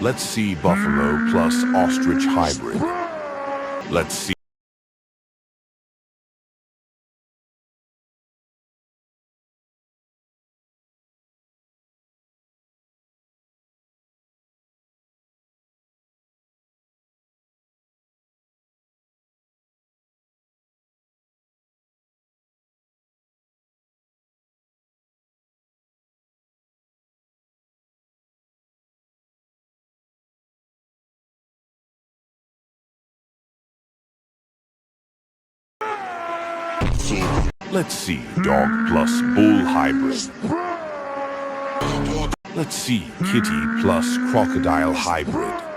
Let's see buffalo plus ostrich hybrid. Let's see. Let's see dog plus bull hybrid. Let's see kitty plus crocodile hybrid.